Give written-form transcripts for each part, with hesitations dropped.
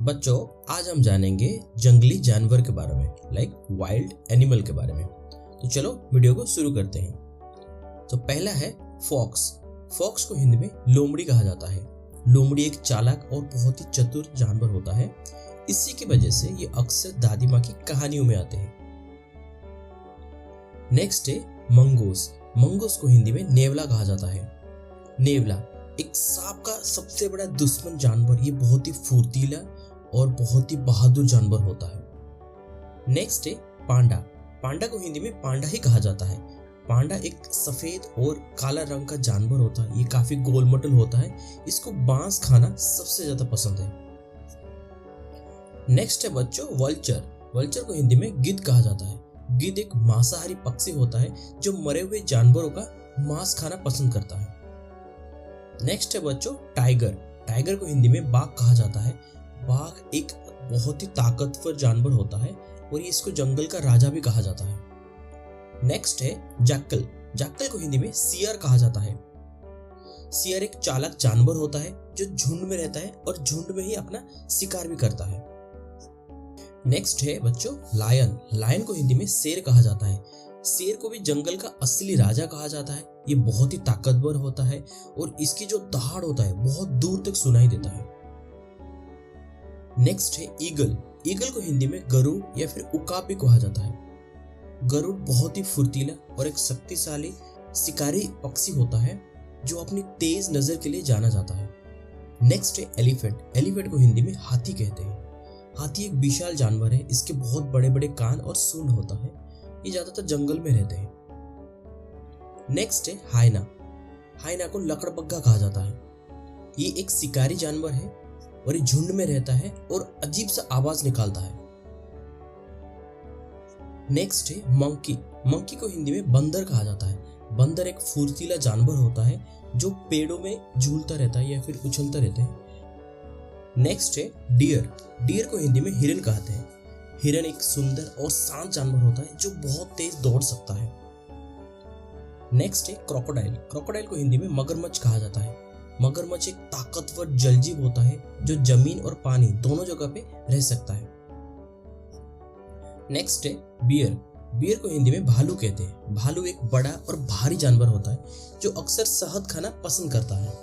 बच्चों, आज हम जानेंगे जंगली जानवर के बारे में, लाइक वाइल्ड एनिमल के बारे में। तो चलो वीडियो को शुरू करते हैं। तो पहला है फॉक्स। फॉक्स को हिंदी में लोमड़ी कहा जाता है। लोमड़ी एक चालाक और बहुत ही चतुर जानवर होता है। इसी की वजह से ये अक्सर दादी माँ की कहानियों में आते हैं। नेक्स्ट है मंगूस। मंगूस को हिंदी में नेवला कहा जाता है। नेवला एक सांप का सबसे बड़ा दुश्मन जानवर। ये बहुत ही फुर्तीला और बहुत ही बहादुर जानवर होता है। नेक्स्ट है पांडा। पांडा को हिंदी में पांडा ही कहा जाता है। पांडा एक सफेद और काला रंग का जानवर होता है। ये काफी गोलमटोल होता है। इसको बांस खाना सबसे ज्यादा पसंद है। नेक्स्ट है बच्चों वल्चर। वल्चर को हिंदी में गिद्ध कहा जाता है। गिद्ध एक मांसाहारी पक्षी होता है जो मरे हुए जानवरों का मांस खाना पसंद करता है। नेक्स्ट है बच्चों टाइगर। टाइगर को हिंदी में बाघ कहा जाता है। बाघ एक बहुत ही ताकतवर जानवर होता है और इसको जंगल का राजा भी कहा जाता है। नेक्स्ट है जैकल। जैकल को हिंदी में सियार कहा जाता है। सियार एक चालाक जानवर होता है जो झुंड में रहता है और झुंड में ही अपना शिकार भी करता है। नेक्स्ट है बच्चों लायन। लायन को हिंदी में शेर कहा जाता है। शेर को भी जंगल का असली राजा कहा जाता है। ये बहुत ही ताकतवर होता है और इसकी जो दहाड़ होता है बहुत दूर तक सुनाई देता है। नेक्स्ट है ईगल। ईगल को हिंदी में गरुड़ या फिर उकाब भी कहा जाता है। गरुड़ बहुत ही फुर्तीला और एक शक्तिशाली शिकारी पक्षी होता है जो अपनी तेज नजर के लिए जाना जाता है। नेक्स्ट है एलिफेंट। एलिफेंट को हिंदी में हाथी कहते हैं। हाथी एक विशाल जानवर है। इसके बहुत बड़े बड़े कान और सूंड होता है। ये ज्यादातर जंगल में रहते हैं। नेक्स्ट है हाइना। हाइना को लकड़बग्गा कहा जाता है। ये एक शिकारी जानवर है और ये झुंड में रहता है और अजीब सा आवाज निकालता है। नेक्स्ट है मंकी। मंकी को हिंदी में बंदर कहा जाता है। बंदर एक फुर्तीला जानवर होता है जो पेड़ों में झूलता रहता है या फिर उछलता रहता है। नेक्स्ट है डियर। डियर को हिंदी में हिरन कहते हैं। हिरन एक सुंदर और शांत जानवर होता है जो बहुत तेज दौड़ सकता है। नेक्स्ट है क्रोकोडाइल। क्रोकोडाइल को हिंदी में मगरमच्छ कहा जाता है। मगरमच्छ एक ताकतवर जलजीव होता है जो जमीन और पानी दोनों जगह पे रह सकता है। नेक्स्ट है बियर। बियर को हिंदी में भालू कहते हैं। भालू एक बड़ा और भारी जानवर होता है जो अक्सर शहद खाना पसंद करता है।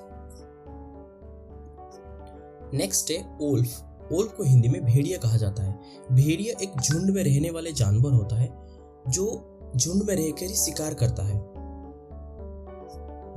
नेक्स्ट है ओल्फ। ओल्फ को हिंदी में भेड़िया कहा जाता है। भेड़िया एक झुंड में रहने वाले जानवर होता है जो झुंड में रहकर ही शिकार करता है।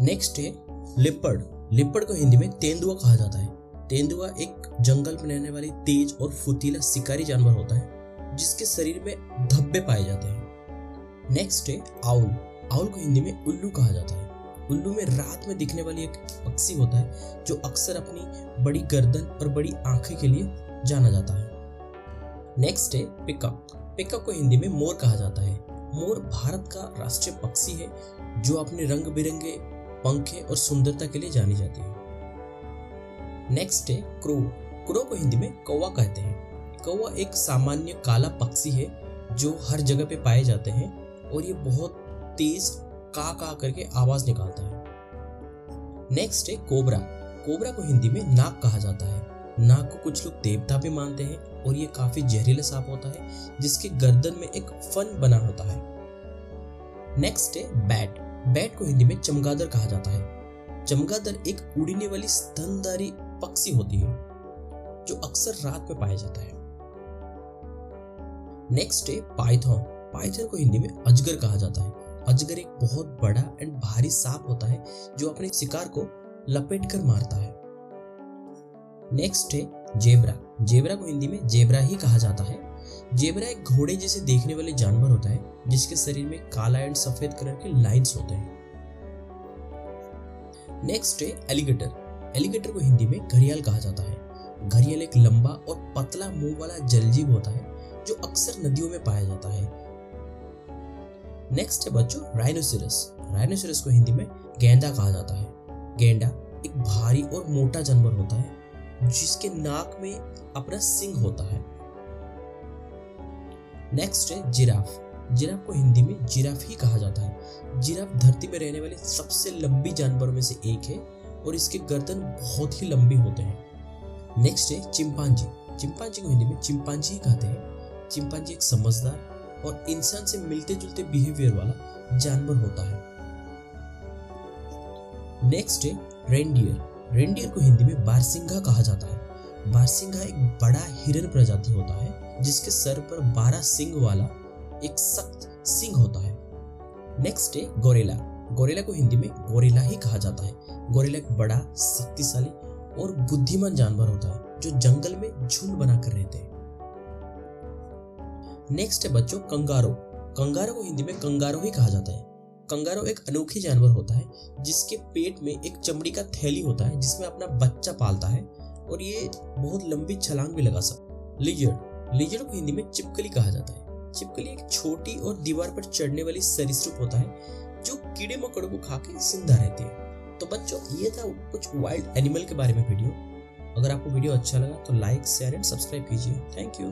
नेक्स्ट है लिपर्ड। लिपर्ड को हिंदी में तेंदुआ कहा जाता है। तेंदुआ एक जंगल में रहने वाली तेज और फुर्तीला शिकारी जानवर होता है जिसके शरीर में धब्बे पाए जाते हैं। नेक्स्ट है आउल। आउल को हिंदी में उल्लू कहा जाता है। उल्लू में रात में दिखने वाली एक पक्षी होता है जो अक्सर अपनी बड़ी गर्दन और बड़ी आंखें के लिए जाना जाता है। नेक्स्ट है पिकॉक। पिकॉक को हिंदी में मोर कहा जाता है। मोर भारत का राष्ट्रीय पक्षी है जो अपने रंग बिरंगे पंखे और सुंदरता के लिए जानी जाती है। नेक्स्ट है क्रो। क्रो को हिंदी में कौवा कहते हैं। कौवा एक सामान्य काला पक्षी है जो हर जगह पे पाए जाते हैं और ये बहुत तेज का करके आवाज निकालता है। नेक्स्ट है कोबरा। कोबरा को हिंदी में नाग कहा जाता है। नाग को कुछ लोग देवता भी मानते हैं और ये काफी जहरीला सांप होता है जिसके गर्दन में एक फन बना होता है। नेक्स्ट है बैट। बैट को हिंदी में चमगादड़ कहा जाता है। चमगादड़ एक उड़ने वाली स्तनधारी पक्षी होती है जो अक्सर रात में पाया जाता है। नेक्स्ट है पाइथन। पाइथन को हिंदी में अजगर कहा जाता है। अजगर एक बहुत बड़ा एंड भारी सांप होता है जो अपने शिकार को लपेटकर मारता है। नेक्स्ट है जेब्रा। जेब्रा को हिंदी में जेब्रा ही कहा जाता है। जेब्रा एक घोड़े जैसे देखने वाले जानवर होता है जिसके शरीर में काला एंड सफेद कलर के लाइंस होते हैं। नेक्स्ट है एलिगेटर। एलिगेटर को हिंदी में घड़ियाल कहा जाता है। घड़ियाल एक लंबा और पतला मुंह वाला जलजीव होता है जो अक्सर नदियों में पाया जाता है। नेक्स्ट है बच्चों राइनोसेरस। राइनोसेरस को हिंदी में गेंडा कहा जाता है। गेंडा एक भारी और मोटा जानवर होता है जिसके नाक में अपना सिंग होता है। नेक्स्ट है जिराफ। जिराफ को हिंदी में जिराफ ही कहा जाता है। जिराफ धरती में रहने वाले सबसे लंबी जानवरों में से एक है और इसके गर्दन बहुत ही लंबी होते हैं। नेक्स्ट है चिंपांजी। चिंपांजी को हिंदी में चिंपांजी कहते हैं। चिंपांजी एक समझदार और इंसान से मिलते जुलते बिहेवियर वाला जानवर होता है। नेक्स्ट है रेनडियर। रेनडियर को हिंदी में बारसिंघा कहा जाता है। बारसिंघा एक बड़ा हिरन प्रजाति होता है जिसके सर पर 12 सींग वाला एक सख्त सींग होता है। नेक्स्ट है गोरिल्ला। गोरिल्ला को हिंदी में गोरिल्ला ही कहा जाता है। गोरिल्ला एक बड़ा, शक्तिशाली और बुद्धिमान जानवर होता है जो जंगल में झुंड बनाकर रहते हैं। नेक्स्ट है बच्चों कंगारो। कंगारो को हिंदी में कंगारो ही कहा जाता है। कंगारो एक अनोखी जानवर होता है जिसके पेट में एक चमड़ी का थैली होता है जिसमें अपना बच्चा पालता है और ये बहुत लंबी छलांग भी लगा सकता है। लिजर्ड। लिजर्ड को हिंदी में चिपकली कहा जाता है। छिपकली एक छोटी और दीवार पर चढ़ने वाली सरीसृप होता है जो कीड़े मकोड़ों को खा के जिंदा रहती है। तो बच्चों ये था कुछ वाइल्ड एनिमल के बारे में वीडियो। अगर आपको वीडियो अच्छा लगा तो लाइक, शेयर एंड सब्सक्राइब कीजिए। Thank you.